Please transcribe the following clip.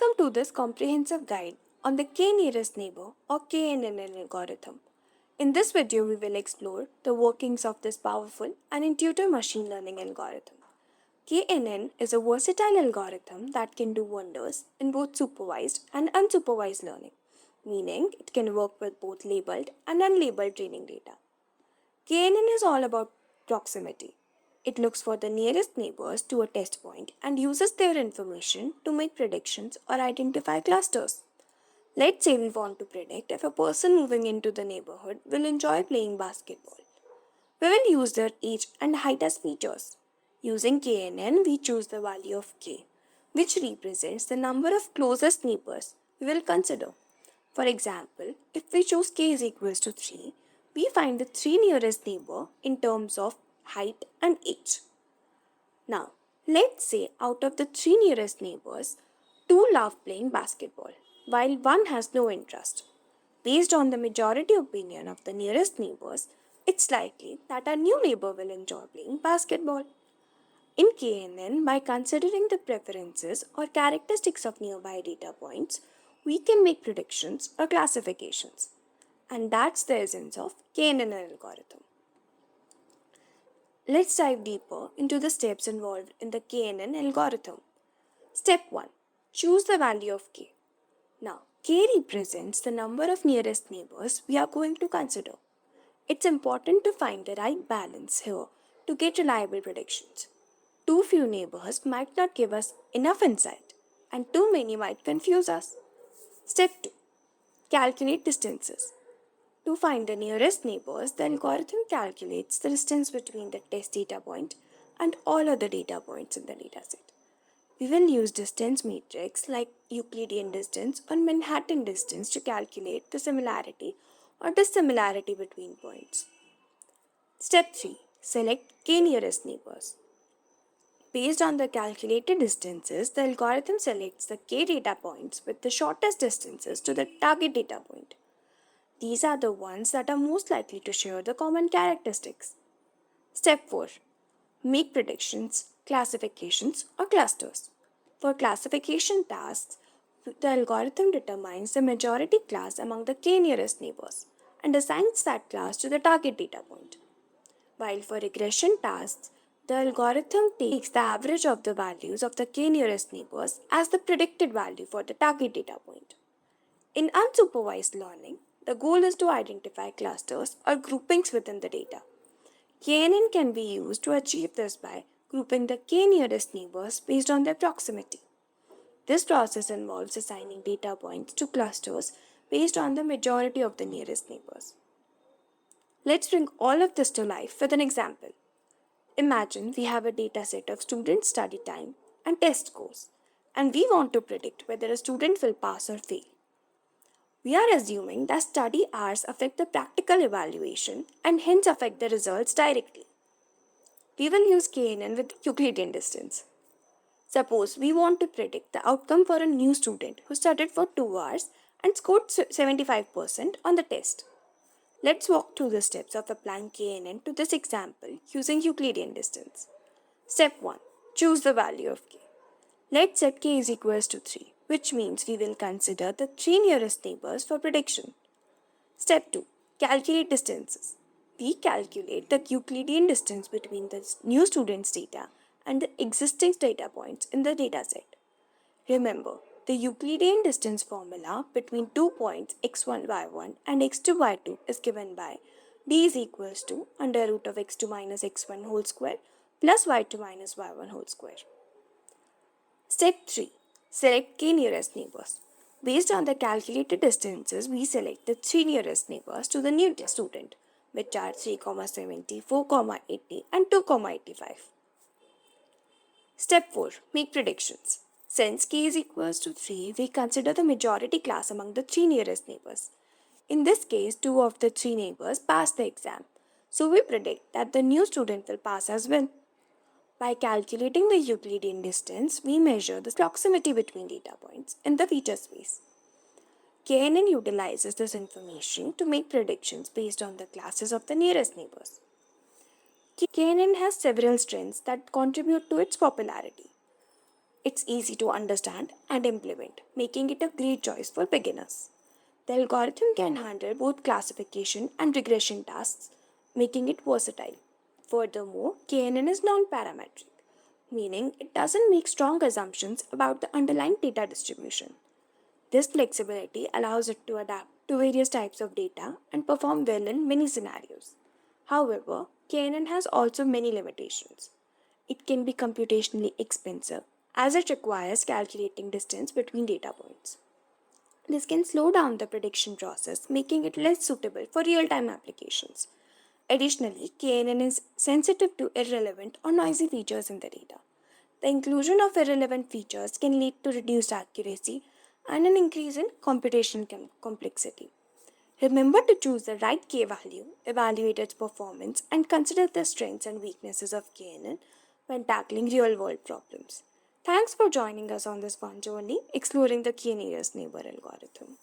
Welcome to this comprehensive guide on the K-nearest neighbor or KNN algorithm. In this video, we will explore the workings of this powerful and intuitive machine learning algorithm. KNN is a versatile algorithm that can do wonders in both supervised and unsupervised learning, meaning it can work with both labeled and unlabeled training data. KNN is all about proximity. It looks for the nearest neighbors to a test point and uses their information to make predictions or identify clusters. Let's say we want to predict if a person moving into the neighborhood will enjoy playing basketball. We will use their age and height as features. Using KNN, we choose the value of k, which represents the number of closest neighbors we will consider. For example, if we choose k is equals to 3, we find the 3 nearest neighbor in terms of height and age. Now, let's say out of the 3 nearest neighbors, 2 love playing basketball, while 1 has no interest. Based on the majority opinion of the nearest neighbors, it's likely that our new neighbor will enjoy playing basketball. In KNN, by considering the preferences or characteristics of nearby data points, we can make predictions or classifications. And that's the essence of KNN algorithm. Let's dive deeper into the steps involved in the KNN algorithm. Step 1. Choose the value of k. Now, k represents the number of nearest neighbors we are going to consider. It's important to find the right balance here to get reliable predictions. Too few neighbors might not give us enough insight, and too many might confuse us. Step 2. Calculate distances. To find the nearest neighbors, the algorithm calculates the distance between the test data point and all other data points in the dataset. We will use distance metrics like Euclidean distance or Manhattan distance to calculate the similarity or dissimilarity between points. Step 3. Select k nearest neighbors. Based on the calculated distances, the algorithm selects the k data points with the shortest distances to the target data point. These are the ones that are most likely to share the common characteristics. Step 4. Make predictions, classifications, or clusters. For classification tasks, the algorithm determines the majority class among the k nearest neighbors and assigns that class to the target data point. While for regression tasks, the algorithm takes the average of the values of the k nearest neighbors as the predicted value for the target data point. In unsupervised learning, the goal is to identify clusters or groupings within the data. KNN can be used to achieve this by grouping the k nearest neighbors based on their proximity. This process involves assigning data points to clusters based on the majority of the nearest neighbors. Let's bring all of this to life with an example. Imagine we have a data set of student study time and test scores, and we want to predict whether a student will pass or fail. We are assuming that study hours affect the practical evaluation and hence affect the results directly. We will use KNN with Euclidean distance. Suppose we want to predict the outcome for a new student who studied for 2 hours and scored 75% on the test. Let's walk through the steps of applying KNN to this example using Euclidean distance. Step 1. Choose the value of k. Let's set k is equals to 3, which means we will consider the 3 nearest neighbors for prediction. Step 2. Calculate distances. We calculate the Euclidean distance between the new student's data and the existing data points in the dataset. Remember, the Euclidean distance formula between 2 points x1, y1 and x2, y2 is given by d is equals to under root of x2 minus x1 whole square plus y2 minus y1 whole square. Step 3. Select k nearest neighbors. Based on the calculated distances, we select the 3 nearest neighbors to the new student, which are 3, 70, 4, 80 and 2, 85. Step 4. Make predictions. Since k is equals to 3, we consider the majority class among the 3 nearest neighbors. In this case, 2 of the 3 neighbors pass the exam, so we predict that the new student will pass as well. By calculating the Euclidean distance, we measure the proximity between data points in the feature space. KNN utilizes this information to make predictions based on the classes of the nearest neighbors. KNN has several strengths that contribute to its popularity. It's easy to understand and implement, making it a great choice for beginners. The algorithm can handle both classification and regression tasks, making it versatile. Furthermore, KNN is non-parametric, meaning it doesn't make strong assumptions about the underlying data distribution. This flexibility allows it to adapt to various types of data and perform well in many scenarios. However, KNN has also many limitations. It can be computationally expensive as it requires calculating distance between data points. This can slow down the prediction process, making it less suitable for real time applications. Additionally, KNN is sensitive to irrelevant or noisy features in the data. The inclusion of irrelevant features can lead to reduced accuracy and an increase in computational complexity. Remember to choose the right K value, evaluate its performance, and consider the strengths and weaknesses of KNN when tackling real world problems. Thanks for joining us on this fun journey exploring the K nearest neighbor algorithm.